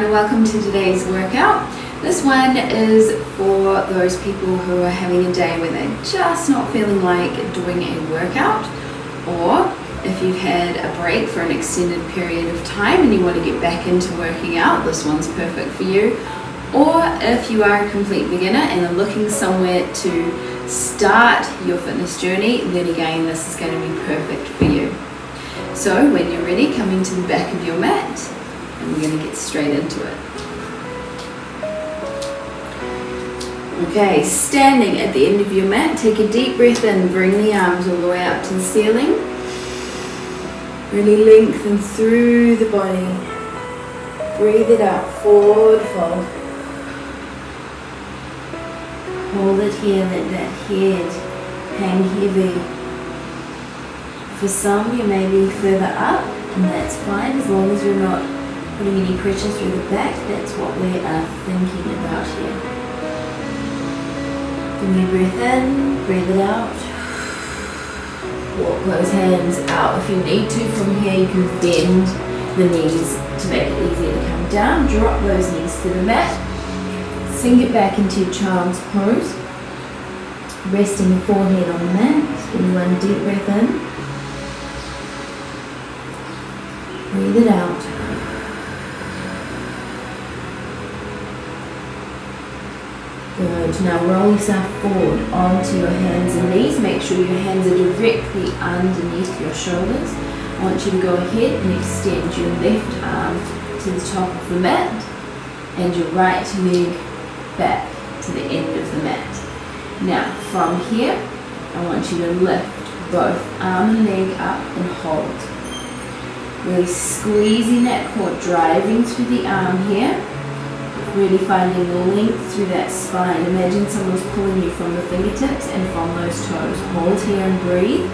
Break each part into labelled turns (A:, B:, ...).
A: everyone, welcome to today's workout. This one is for those people who are having a day where they're just not feeling like doing a workout, or if you've had a break for an extended period of time and you want to get back into working out, this one's perfect for you. Or if you are a complete beginner and are looking somewhere to start your fitness journey, then again this is going to be perfect for you. So when you're ready, come into the back of your mat and we're going to get straight into it. Okay, standing at the end of your mat, take a deep breath in, bring the arms all the way up to the ceiling. Really lengthen through the body. Breathe it out, forward fold. Hold it here, let that head hang heavy. For some, you may be further up, and that's fine as long as you're not putting any pressure through the back. That's what we are thinking about here. Give me a breath in, breathe it out. Walk those hands out if you need to. From here you can bend the knees to make it easier to come down. Drop those knees to the mat. Sink it back into your child's pose. Resting the forehead on the mat. Give me one deep breath in. Breathe it out. Good. Now roll yourself forward onto your hands and knees. Make sure your hands are directly underneath your shoulders. I want you to go ahead and extend your left arm to the top of the mat and your right leg back to the end of the mat. Now from here, I want you to lift both arm and leg up and hold. Really squeezing that core, driving through the arm here. Really finding length through that spine. Imagine someone's pulling you from the fingertips and from those toes. Hold here and breathe.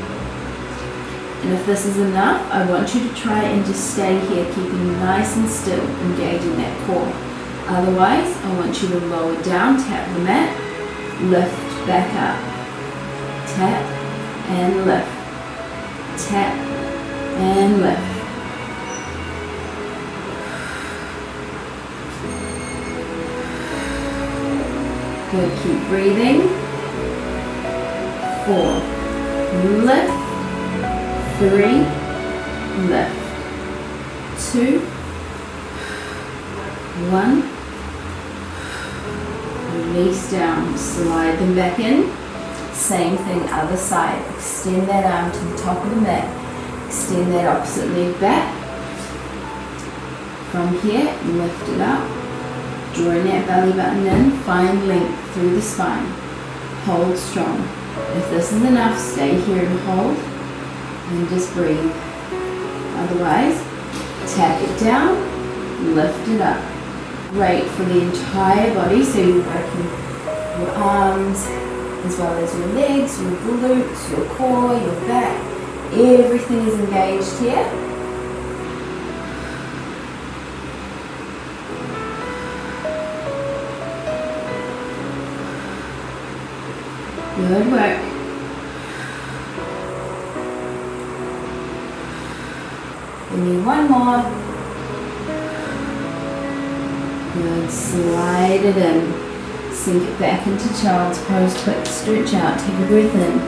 A: And if this is enough, I want you to try and just stay here, keeping nice and still, engaging that core. Otherwise, I want you to lower down, tap the mat, lift back up. Tap and lift. Tap and lift. Good, keep breathing. 4, lift. 3, lift. 2, 1. Release down, slide them back in. Same thing, other side. Extend that arm to the top of the mat. Extend that opposite leg back. From here, lift it up. Drawing that belly button in, find length through the spine. Hold strong. If this is enough, stay here and hold. And just breathe. Otherwise, tap it down, lift it up. Great for the entire body, so you're working your arms, as well as your legs, your glutes, your core, your back. Everything is engaged here. Good work. Give me one more. Good. Slide it in. Sink it back into child's pose. Quick stretch out. Take a breath in.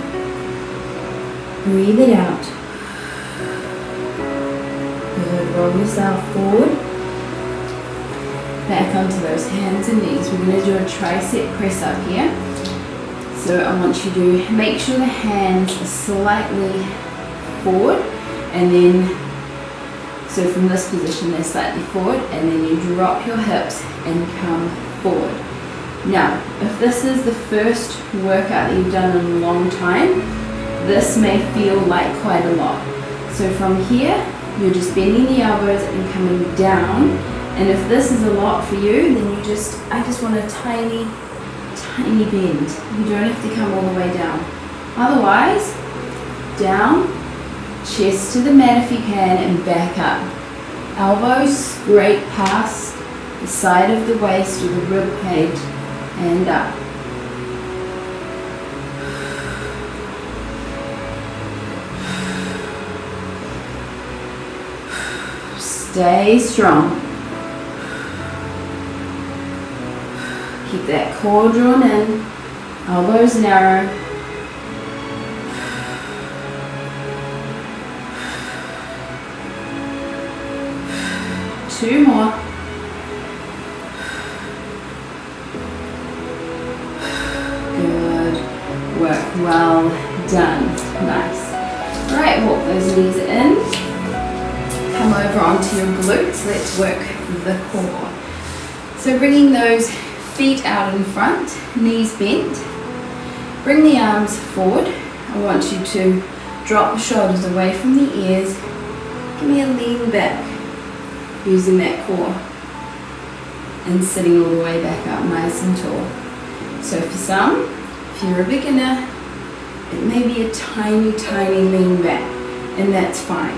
A: Breathe it out. Good. Roll yourself forward. Back onto those hands and knees. We're going to do a tricep press up here. So I want you to make sure the hands are slightly forward, and then, so from this position they're slightly forward, and then you drop your hips and come forward. Now, if this is the first workout that you've done in a long time, this may feel like quite a lot. So from here, you're just bending the elbows and coming down, and if this is a lot for you, then I just want a tiny bend. You don't have to come all the way down. Otherwise, down, chest to the mat if you can, and back up. Elbows scrape past the side of the waist or the rib cage and up. Stay strong. core drawn in, elbows narrow. Two more. Good work, well done, nice. All right, walk those knees in. Come over onto your glutes, let's work the core. So bringing those feet out in front, knees bent. Bring the arms forward. I want you to drop the shoulders away from the ears. Give me a lean back, using that core. And sitting all the way back up, nice and tall. So for some, if you're a beginner, it may be a tiny, tiny lean back, and that's fine.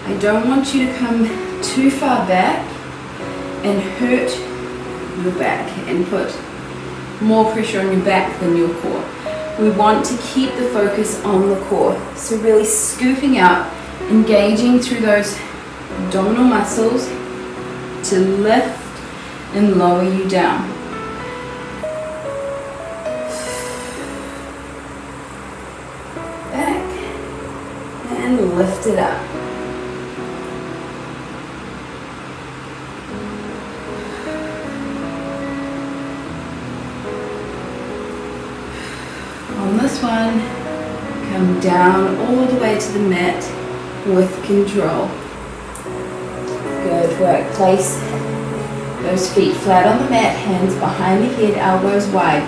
A: I don't want you to come too far back and hurt your back and put more pressure on your back than your core. We want to keep the focus on the core. So really scooping out, engaging through those abdominal muscles to lift and lower you down. Back and lift it up. On this one, come down all the way to the mat with control. Good work. Place those feet flat on the mat, hands behind the head, elbows wide.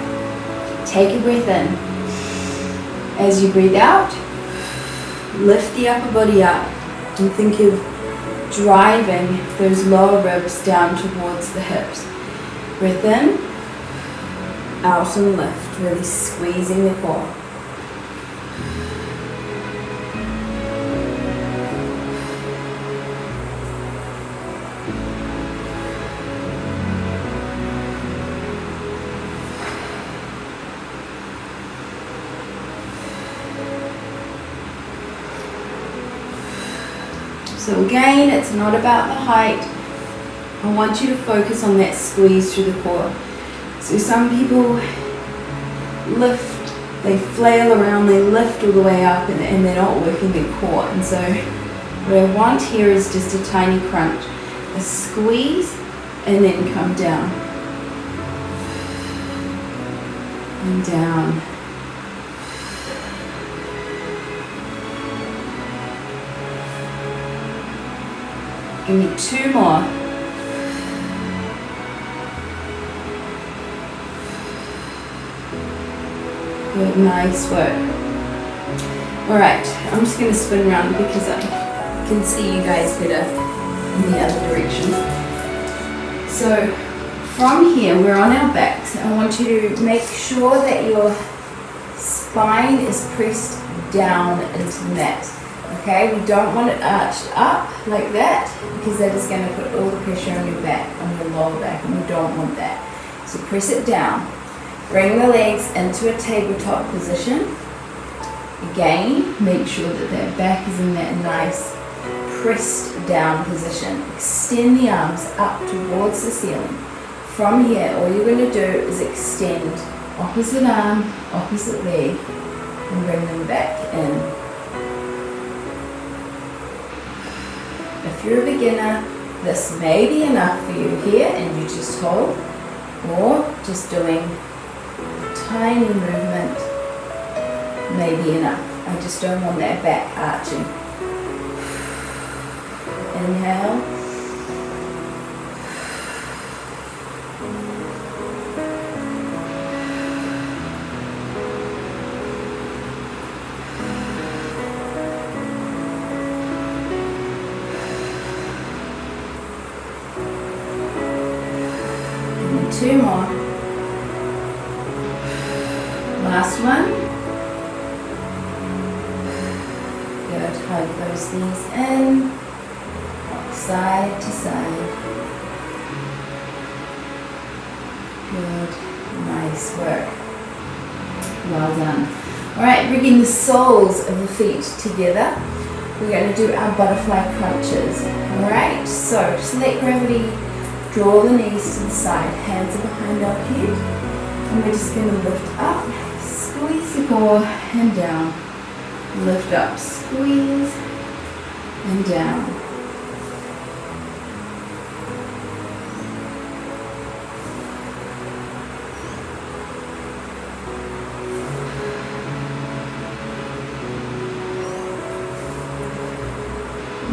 A: Take a breath in. As you breathe out, lift the upper body up and think of driving those lower ribs down towards the hips. Breath in, out and lift, really squeezing the core. So again, it's not about the height. I want you to focus on that squeeze through the core. So some people lift, they flail around, they lift all the way up and they're not working their core. And so what I want here is just a tiny crunch, a squeeze and then come down. And down. Give me two more. Good, nice work. Alright, I'm just going to spin around because I can see you guys better in the other direction. So from here, we're on our backs. I want you to make sure that your spine is pressed down into the mat. Okay, we don't want it arched up like that because that is going to put all the pressure on your back, on your lower back, and we don't want that. So press it down. Bring the legs into a tabletop position. Again, make sure that that back is in that nice pressed down position. Extend the arms up towards the ceiling. From here, all you're going to do is extend opposite arm, opposite leg, and bring them back in. If you're a beginner, this may be enough for you here and you just hold, or just doing a tiny movement may be enough. I just don't want that back arching. Inhale. Two more. Last one. Good. Hug those knees in. Rock side to side. Good. Nice work. Well done. Alright, bringing the soles of the feet together. We're going to do our butterfly crunches. Alright, so just let gravity draw the knees to the side, hands are behind our head. And we're just going to lift up, squeeze the core and down. Lift up, squeeze and down.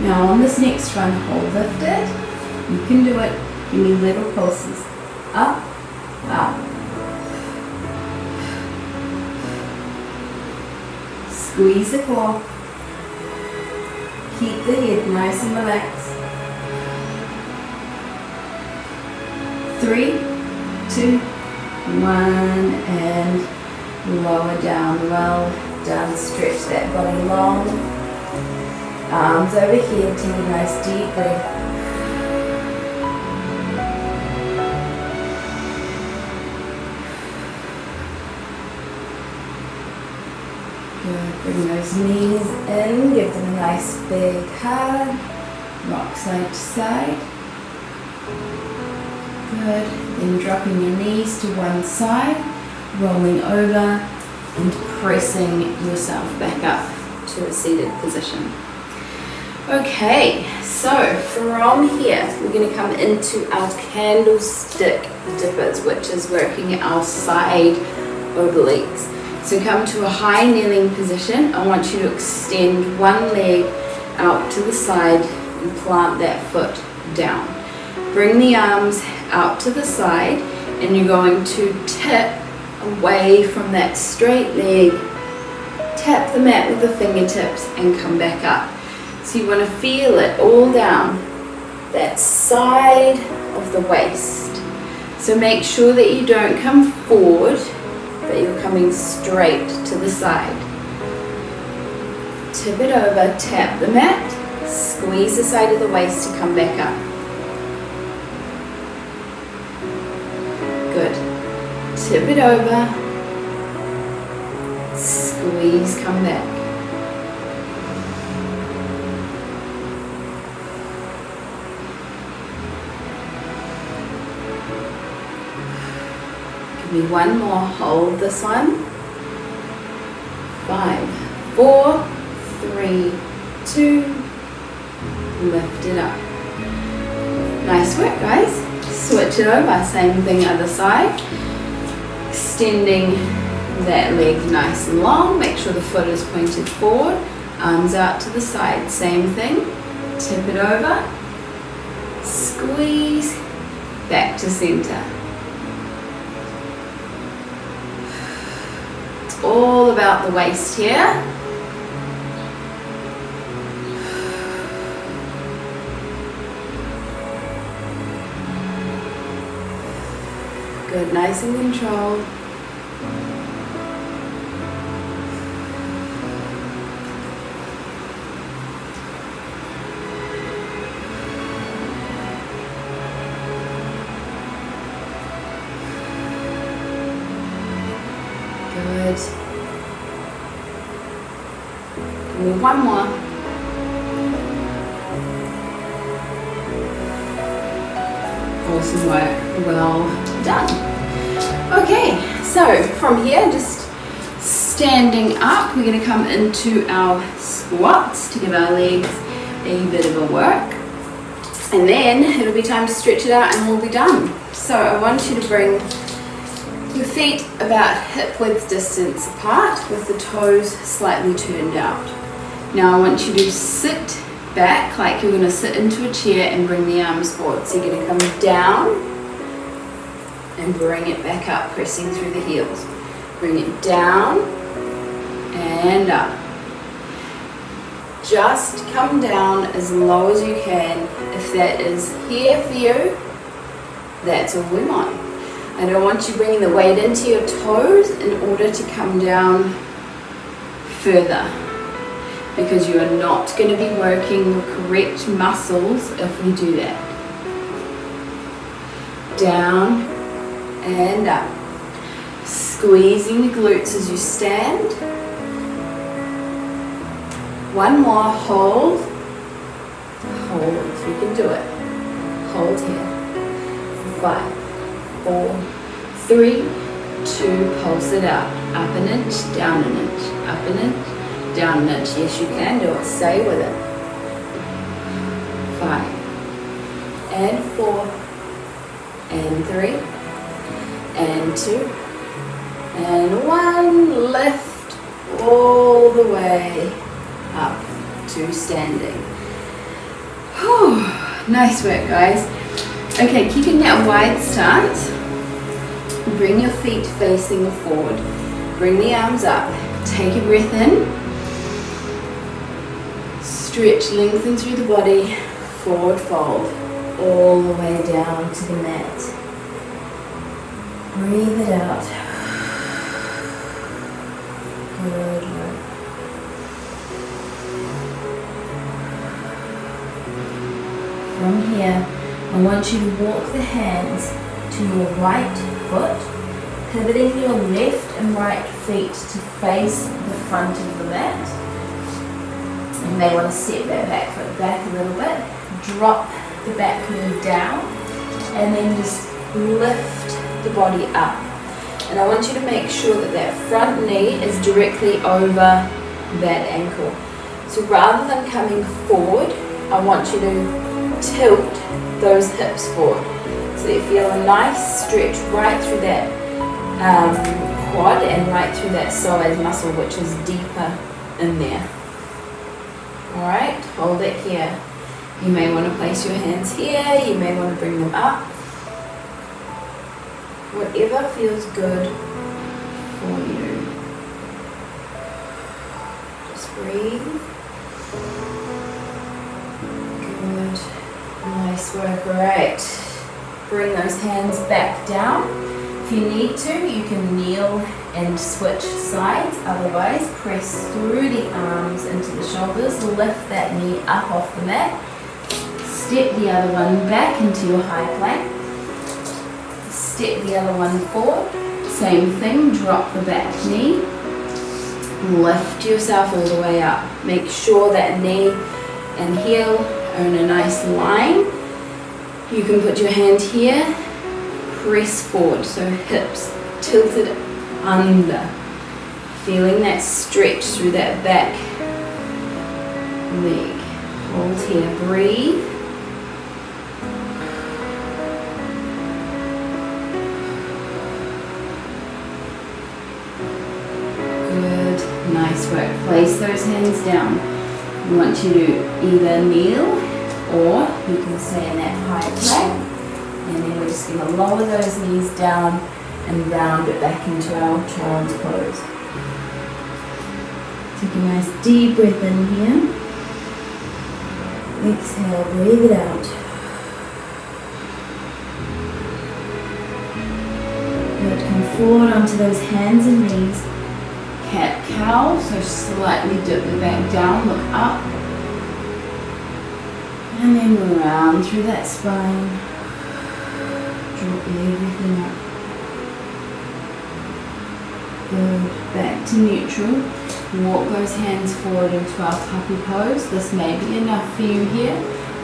A: Now on this next one, hold lifted. You can do it. Give me little pulses. Up, up. Squeeze the core. Keep the head nice and relaxed. 3, 2, 1, and lower down. Well done. Stretch that body long. Arms overhead. Take a nice deep breath. Good. Bring those knees in. Give them a nice big hug. Rock side to side. Good. Then dropping your knees to one side, rolling over and pressing yourself back up to a seated position. Okay, so from here we're going to come into our candlestick dippers, which is working our side obliques. So come to a high kneeling position. I want you to extend one leg out to the side and plant that foot down. Bring the arms out to the side and you're going to tip away from that straight leg. Tap the mat with the fingertips and come back up. So you want to feel it all down that side of the waist. So make sure that you don't come forward, but you're coming straight to the side. Tip it over, tap the mat, squeeze the side of the waist to come back up. Good. Tip it over, squeeze, come back. Give me one more, hold this one. 5, 4, 3, 2, lift it up. Nice work, guys. Switch it over, same thing other side. Extending that leg nice and long, make sure the foot is pointed forward, arms out to the side, same thing. Tip it over, squeeze, back to center. It's all about the waist here. Good, nice and controlled. Good. Give me one more. Awesome work. Well done. Okay, so from here, just standing up, we're going to come into our squats to give our legs a bit of a work. And then it'll be time to stretch it out and we'll be done. So I want you to bring your feet about hip width distance apart with the toes slightly turned out. Now I want you to sit back like you're going to sit into a chair and bring the arms forward. So you're going to come down and bring it back up, pressing through the heels. Bring it down and up. Just come down as low as you can. If that is here for you, that's all we want. I don't want you bringing the weight into your toes in order to come down further, because you are not going to be working the correct muscles if we do that. Down and up. Squeezing the glutes as you stand. One more, hold. Hold, you can do it. Hold here. 5, 4, 3, 2, pulse it out. Up an inch, down an inch, up an inch, down an inch. Yes, you can do it. Stay with it. 5 and 4 and 3 and 2 and 1. Lift all the way up to standing. Whew. Nice work, guys. Okay, keeping that wide stance. Bring your feet facing forward. Bring the arms up. Take a breath in. Stretch, lengthen through the body. Forward fold. All the way down to the mat. Breathe it out. Good work. From here, I want you to walk the hands to your right foot, pivoting your left and right feet to face the front of the mat. You may want to step that back foot back a little bit, drop the back knee down, and then just lift the body up. And I want you to make sure that that front knee is directly over that ankle. So rather than coming forward, I want you to tilt those hips forward. So you feel a nice stretch right through that quad and right through that psoas muscle, which is deeper in there. Alright, hold it here. You may want to place your hands here, you may want to bring them up. Whatever feels good for you. Just breathe. Good. Nice work. Alright. Bring those hands back down. If you need to, you can kneel and switch sides. Otherwise, press through the arms into the shoulders. Lift that knee up off the mat. Step the other one back into your high plank. Step the other one forward. Same thing, drop the back knee. Lift yourself all the way up. Make sure that knee and heel are in a nice line. You can put your hand here, press forward, so hips tilted under. Feeling that stretch through that back leg. Hold here, breathe. Good, nice work. Place those hands down. I want you to either kneel or you can stay in that high plank, and then we're just going to lower those knees down and round it back into our child's pose. Take a nice deep breath in here. Exhale, breathe it out. Good, come forward onto those hands and knees. Cat-cow, so slightly dip the back down, look up. And then round through that spine. Drop everything up. Good. Back to neutral. Walk those hands forward into our puppy pose. This may be enough for you here.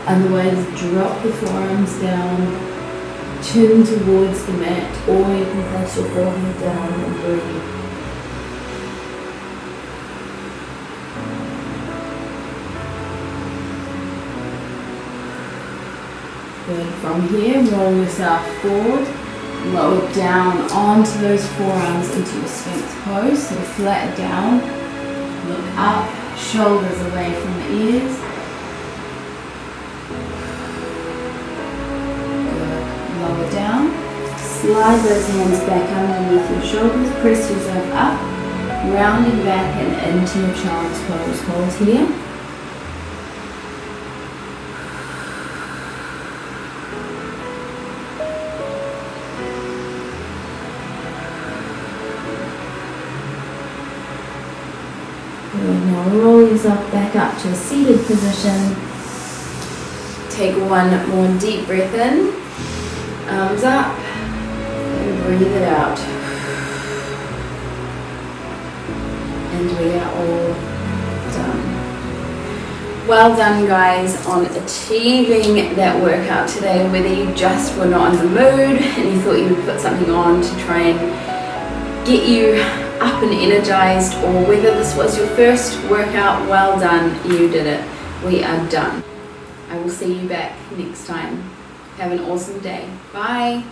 A: Otherwise, drop the forearms down. Chin towards the mat. Or you can place your forehead down and breathe. Good. From here, roll yourself forward, lower down onto those forearms into your Sphinx Pose. So flat down, look up, shoulders away from the ears. Good. Lower down, slide those hands back underneath your shoulders, press yourself up, rounding back and into your child's pose. Hold here. Now roll yourself back up to a seated position. Take one more deep breath in. Arms up. And breathe it out. And we are all done. Well done, guys, on achieving that workout today. Whether you just were not in the mood and you thought you would put something on to try and get you up and energized, or whether this was your first workout, well done, you did it. We are done. I will see you back next time. Have an awesome day. Bye.